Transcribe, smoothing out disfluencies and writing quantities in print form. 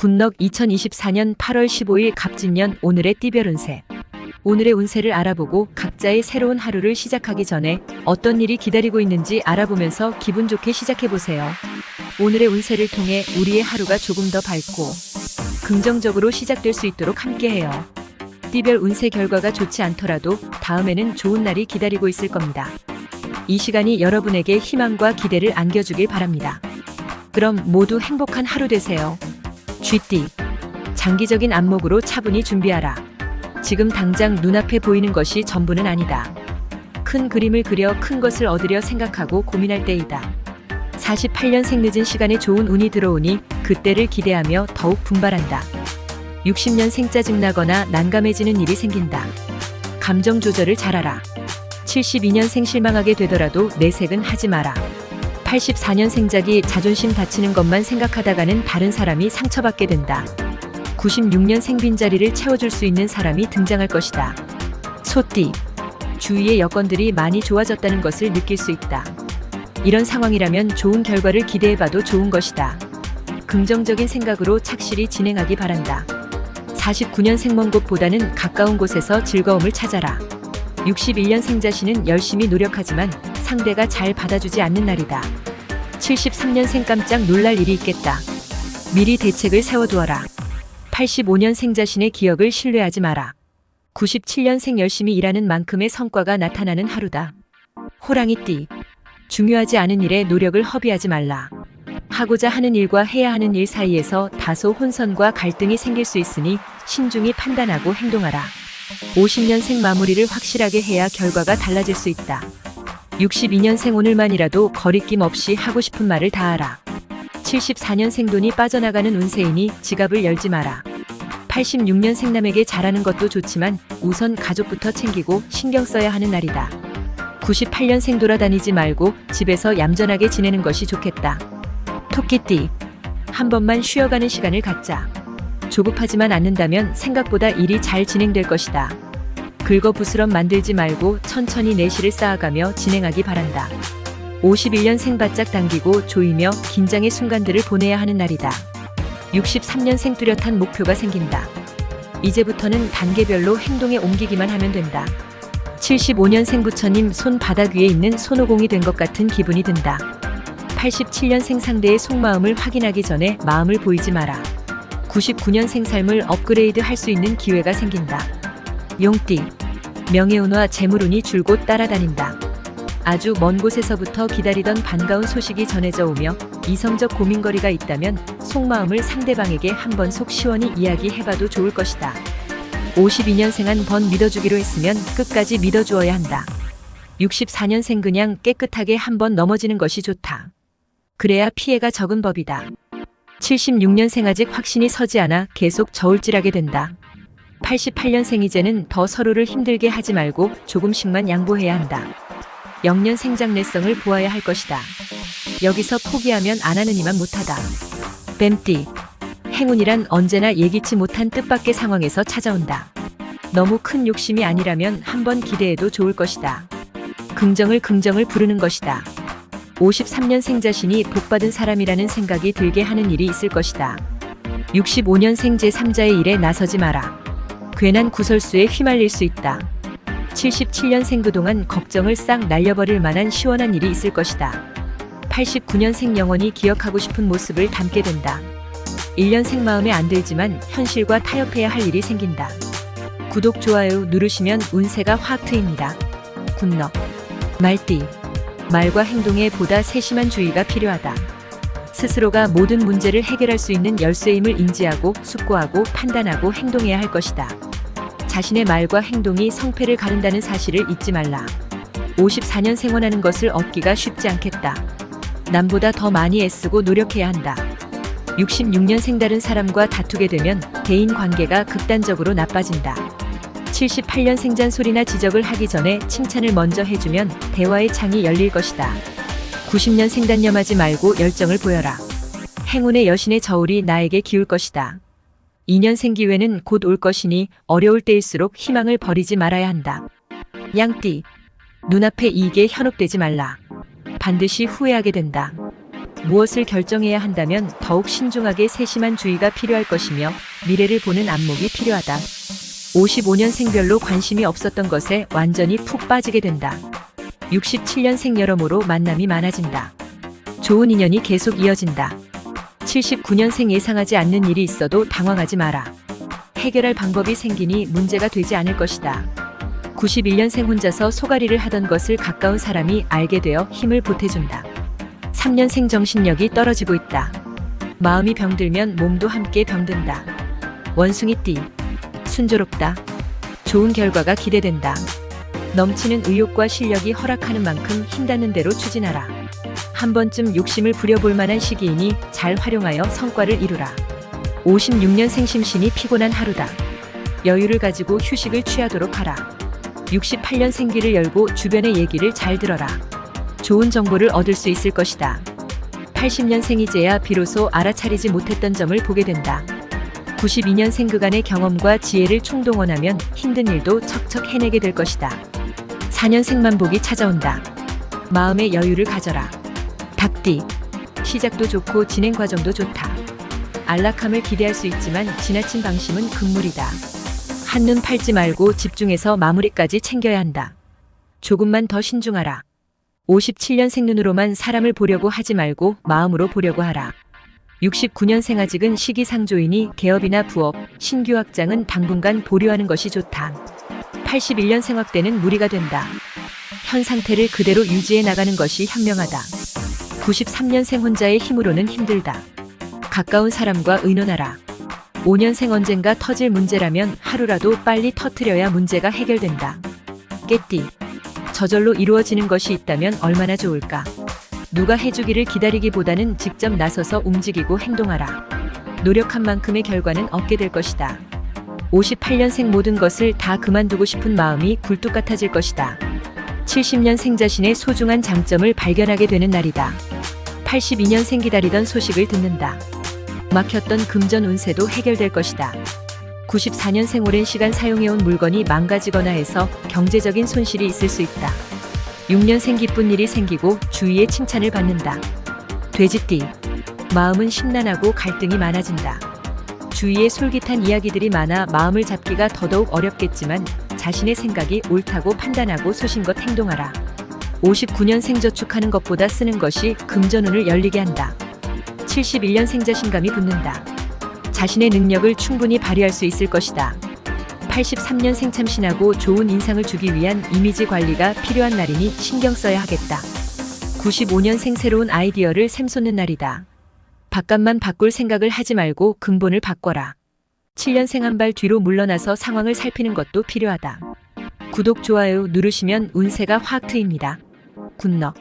굿넉 2024년 8월 15일 갑진년 오늘의 띠별 운세. 오늘의 운세를 알아보고 각자의 새로운 하루를 시작하기 전에 어떤 일이 기다리고 있는지 알아보면서 기분 좋게 시작해보세요. 오늘의 운세를 통해 우리의 하루가 조금 더 밝고 긍정적으로 시작될 수 있도록 함께해요. 띠별 운세 결과가 좋지 않더라도 다음에는 좋은 날이 기다리고 있을 겁니다. 이 시간이 여러분에게 희망과 기대를 안겨주길 바랍니다. 그럼 모두 행복한 하루 되세요. 쥐띠. 장기적인 안목으로 차분히 준비하라. 지금 당장 눈앞에 보이는 것이 전부는 아니다. 큰 그림을 그려 큰 것을 얻으려 생각하고 고민할 때이다. 48년생 늦은 시간에 좋은 운이 들어오니 그때를 기대하며 더욱 분발한다. 60년생 짜증나거나 난감해지는 일이 생긴다. 감정 조절을 잘하라. 72년생 실망하게 되더라도 내색은 하지 마라. 84년생작이 자존심 다치는 것만 생각하다가는 다른 사람이 상처받게 된다. 96년생 빈자리를 채워줄 수 있는 사람이 등장할 것이다. 소띠. 주위의 여건들이 많이 좋아졌다는 것을 느낄 수 있다. 이런 상황이라면 좋은 결과를 기대해봐도 좋은 것이다. 긍정적인 생각으로 착실히 진행하기 바란다. 49년생 먼 곳보다는 가까운 곳에서 즐거움을 찾아라. 61년생 자신은 열심히 노력하지만 상대가 잘 받아주지 않는 날이다. 73년생 깜짝 놀랄 일이 있겠다. 미리 대책을 세워두어라. 85년생 자신의 기억을 신뢰하지 마라. 97년생 열심히 일하는 만큼의 성과가 나타나는 하루다. 호랑이띠. 중요하지 않은 일에 노력을 허비하지 말라. 하고자 하는 일과 해야 하는 일 사이에서 다소 혼선과 갈등이 생길 수 있으니 신중히 판단하고 행동하라. 50년생 마무리를 확실하게 해야 결과가 달라질 수 있다. 62년생 오늘만이라도 거리낌 없이 하고 싶은 말을 다하라. 74년생 돈이 빠져나가는 운세이니 지갑을 열지 마라. 86년생 남에게 잘하는 것도 좋지만 우선 가족부터 챙기고 신경 써야 하는 날이다. 98년생 돌아다니지 말고 집에서 얌전하게 지내는 것이 좋겠다. 토끼띠. 한 번만 쉬어가는 시간을 갖자. 조급하지만 않는다면 생각보다 일이 잘 진행될 것이다. 긁어부스럼 만들지 말고 천천히 내실을 쌓아가며 진행하기 바란다. 51년생 바짝 당기고 조이며 긴장의 순간들을 보내야 하는 날이다. 63년생 뚜렷한 목표가 생긴다. 이제부터는 단계별로 행동에 옮기기만 하면 된다. 75년생 부처님 손바닥 위에 있는 손오공이 된 것 같은 기분이 든다. 87년생 상대의 속마음을 확인하기 전에 마음을 보이지 마라. 99년생 삶을 업그레이드 할 수 있는 기회가 생긴다. 용띠. 명예운과 재물운이 줄곧 따라다닌다. 아주 먼 곳에서부터 기다리던 반가운 소식이 전해져 오며 이성적 고민거리가 있다면 속마음을 상대방에게 한번 속 시원히 이야기해봐도 좋을 것이다. 52년생 한 번 믿어주기로 했으면 끝까지 믿어주어야 한다. 64년생 그냥 깨끗하게 한번 넘어지는 것이 좋다. 그래야 피해가 적은 법이다. 76년생 아직 확신이 서지 않아 계속 저울질하게 된다. 88년생 이제는 더 서로를 힘들게 하지 말고 조금씩만 양보해야 한다. 0년생 장래성을 보아야 할 것이다. 여기서 포기하면 안 하는 이만 못하다. 뱀띠. 행운이란 언제나 예기치 못한 뜻밖의 상황에서 찾아온다. 너무 큰 욕심이 아니라면 한번 기대해도 좋을 것이다. 긍정을 부르는 것이다. 53년생 자신이 복받은 사람이라는 생각이 들게 하는 일이 있을 것이다. 65년생 제3자의 일에 나서지 마라. 괜한 구설수에 휘말릴 수 있다. 77년생 그동안 걱정을 싹 날려버릴 만한 시원한 일이 있을 것이다. 89년생 영원히 기억하고 싶은 모습을 담게 된다. 1년생 마음에 안 들지만 현실과 타협해야 할 일이 생긴다. 구독, 좋아요 누르시면 운세가 확 트입니다. 굿넉. 말띠. 말과 행동에 보다 세심한 주의가 필요하다. 스스로가 모든 문제를 해결할 수 있는 열쇠임을 인지하고 숙고하고 판단하고 행동해야 할 것이다. 자신의 말과 행동이 성패를 가른다는 사실을 잊지 말라. 54년 생원하는 것을 얻기가 쉽지 않겠다. 남보다 더 많이 애쓰고 노력해야 한다. 66년생 다른 사람과 다투게 되면 대인 관계가 극단적으로 나빠진다. 78년생 잔소리나 지적을 하기 전에 칭찬을 먼저 해주면 대화의 창이 열릴 것이다. 90년생 단념하지 말고 열정을 보여라. 행운의 여신의 저울이 나에게 기울 것이다. 2년생 기회는 곧 올 것이니 어려울 때일수록 희망을 버리지 말아야 한다. 양띠. 눈앞의 이익에 현혹되지 말라. 반드시 후회하게 된다. 무엇을 결정해야 한다면 더욱 신중하게 세심한 주의가 필요할 것이며 미래를 보는 안목이 필요하다. 55년생별로 관심이 없었던 것에 완전히 푹 빠지게 된다. 67년생 여러모로 만남이 많아진다. 좋은 인연이 계속 이어진다. 79년생 예상하지 않는 일이 있어도 당황하지 마라. 해결할 방법이 생기니 문제가 되지 않을 것이다. 91년생 혼자서 소가리를 하던 것을 가까운 사람이 알게 되어 힘을 보태준다. 3년생 정신력이 떨어지고 있다. 마음이 병들면 몸도 함께 병든다. 원숭이띠. 순조롭다. 좋은 결과가 기대된다. 넘치는 의욕과 실력이 허락하는 만큼 힘닿는 대로 추진하라. 한 번쯤 욕심을 부려볼 만한 시기이니 잘 활용하여 성과를 이루라. 56년생 심신이 피곤한 하루다. 여유를 가지고 휴식을 취하도록 하라. 68년생 귀를 열고 주변의 얘기를 잘 들어라. 좋은 정보를 얻을 수 있을 것이다. 80년생이제야 비로소 알아차리지 못했던 점을 보게 된다. 92년생 그간의 경험과 지혜를 총동원하면 힘든 일도 척척 해내게 될 것이다. 4년생 만복이 찾아온다. 마음의 여유를 가져라. 닭띠. 시작도 좋고 진행 과정도 좋다. 안락함을 기대할 수 있지만 지나친 방심은 금물이다. 한눈 팔지 말고 집중해서 마무리까지 챙겨야 한다. 조금만 더 신중하라. 57년생 눈으로만 사람을 보려고 하지 말고 마음으로 보려고 하라. 69년생 아직은 시기상조이니 개업이나 부업, 신규 확장은 당분간 보류하는 것이 좋다. 81년생 확대는 무리가 된다. 현 상태를 그대로 유지해 나가는 것이 현명하다. 93년생 혼자의 힘으로는 힘들다. 가까운 사람과 의논하라. 5년생 언젠가 터질 문제라면 하루라도 빨리 터뜨려야 문제가 해결된다. 깨띠. 저절로 이루어지는 것이 있다면 얼마나 좋을까. 누가 해주기를 기다리기보다는 직접 나서서 움직이고 행동하라. 노력한 만큼의 결과는 얻게 될 것이다. 58년생 모든 것을 다 그만두고 싶은 마음이 굴뚝 같아질 것이다. 70년생 자신의 소중한 장점을 발견하게 되는 날이다. 82년생 기다리던 소식을 듣는다. 막혔던 금전 운세도 해결될 것이다. 94년생 오랜 시간 사용해온 물건이 망가지거나 해서 경제적인 손실이 있을 수 있다. 6년생 기쁜 일이 생기고 주위의 칭찬을 받는다. 돼지띠. 마음은 심란하고 갈등이 많아진다. 주위에 솔깃한 이야기들이 많아 마음을 잡기가 더더욱 어렵겠지만 자신의 생각이 옳다고 판단하고 소신껏 행동하라. 59년생 저축하는 것보다 쓰는 것이 금전운을 열리게 한다. 71년생 자신감이 붙는다. 자신의 능력을 충분히 발휘할 수 있을 것이다. 83년생 참신하고 좋은 인상을 주기 위한 이미지 관리가 필요한 날이니 신경 써야 하겠다. 95년생 새로운 아이디어를 샘솟는 날이다. 바깥만 바꿀 생각을 하지 말고 근본을 바꿔라. 7년생 한 발 뒤로 물러나서 상황을 살피는 것도 필요하다. 구독, 좋아요 누르시면 운세가 확 트입니다. 굿럭.